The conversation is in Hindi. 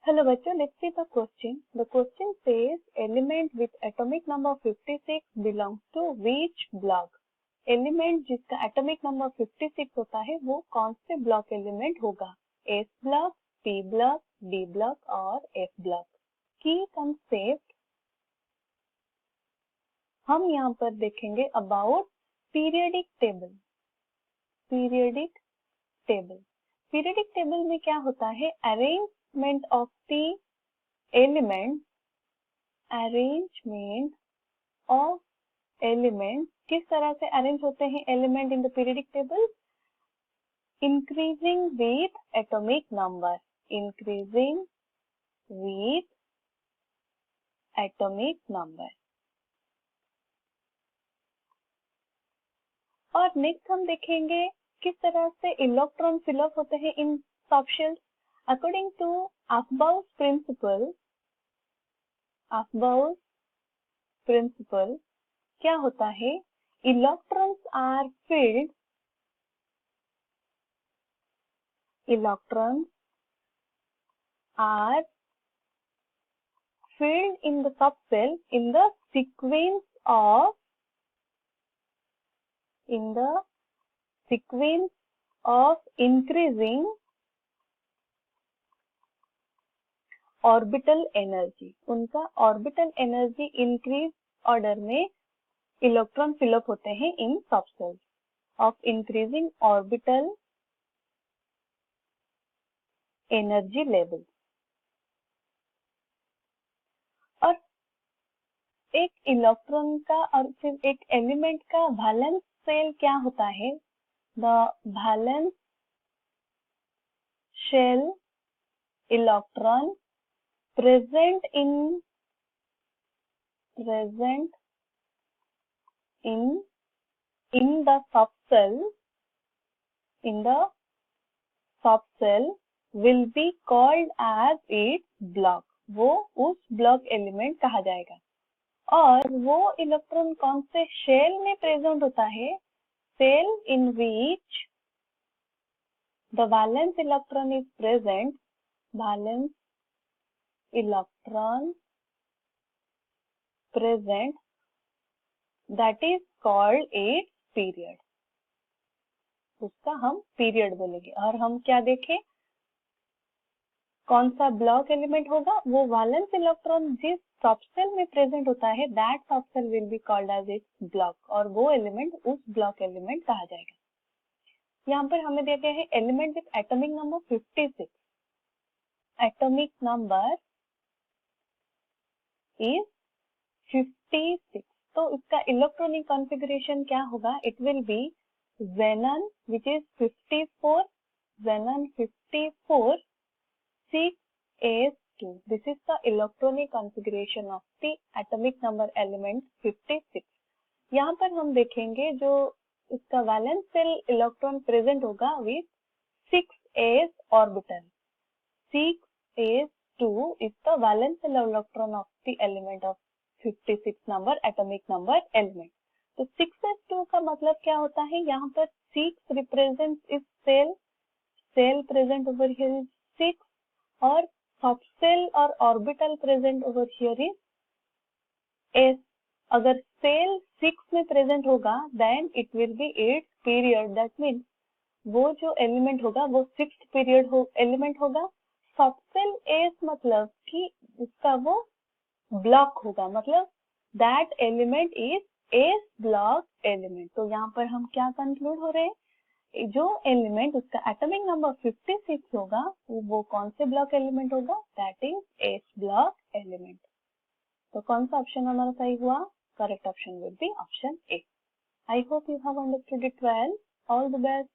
Hello बच्चों, let's see the question. The question says element with atomic number 56 belongs to which block? Element जिसका एटॉमिक नंबर 56 होता है वो कौन से ब्लॉक एलिमेंट होगा? S block, P block, D block और एफ ब्लॉक. की कंसेप्ट हम यहाँ पर देखेंगे about periodic table. Periodic table. Periodic table में क्या होता है? Arrangement of the element. Arrangement of element. किस तरह से अरेंज होते हैं element in the periodic table? Increasing with atomic number. Increasing with atomic number. और नेक्स्ट हम देखेंगे किस तरह से इलेक्ट्रॉन फिलअप होते हैं इन सब shells. According to Aufbau principle. Aufbau principle क्या होता है? Electrons are filled. Electrons are filled in the subcell in the sequence of increasing orbital energy. उनका orbital energy increase order में इलेक्ट्रॉन फिलअप होते हैं इन subcells of increasing orbital energy level. और एक इलेक्ट्रॉन का और फिर एक एलिमेंट का वैलेंस शेल क्या होता है? The valence shell electron present in the subcell will be called as its block. वो उस ब्लॉक एलिमेंट कहा जाएगा. और वो इलेक्ट्रॉन कौन से शेल में प्रेजेंट होता है? Shell in which the valence electron is present. Valence electron present, that is called its period. उसका हम पीरियड बोलेंगे. और हम क्या देखें? कौन सा ब्लॉक एलिमेंट होगा? वो वैलेंस इलेक्ट्रॉन जिस सबसेल में प्रेजेंट होता है that subshell will be called as its block. और वो एलिमेंट उस ब्लॉक एलिमेंट कहा जाएगा. यहाँ पर हमें दिया गया है element with atomic number 56. Atomic number is 56. तो इसका इलेक्ट्रॉनिक कॉन्फ़िगरेशन क्या होगा? It will B xenon which is 54, xenon 54, 6s2. This is the electronic configuration of the atomic number element 56. यहाँ पर हम देखेंगे जो इसका वैलेंस शेल इलेक्ट्रॉन प्रेजेंट होगा with 6s orbital. 6s2 is the valence shell electron of the element of 56 number atomic number element. तो 6s2 का मतलब क्या होता है? यहाँ पर 6 represents is cell present over here is 6 और सबसेल और orbital present over here is s. अगर सेल 6 में प्रेजेंट होगा then it will be 8th period. That means वो जो एलिमेंट होगा वो 6th पीरियड एलिमेंट होगा. सबसेल s मतलब कि उसका वो ब्लॉक होगा, मतलब that element is S block element. तो यहाँ पर हम क्या कंक्लूड हो रहे हैं? जो एलिमेंट उसका एटॉमिक नंबर 56 होगा वो कौन से ब्लॉक एलिमेंट होगा? That is S block element. तो कौन सा ऑप्शन हमारा सही हुआ? Correct option will be option A. I hope you have understood it well. All the best.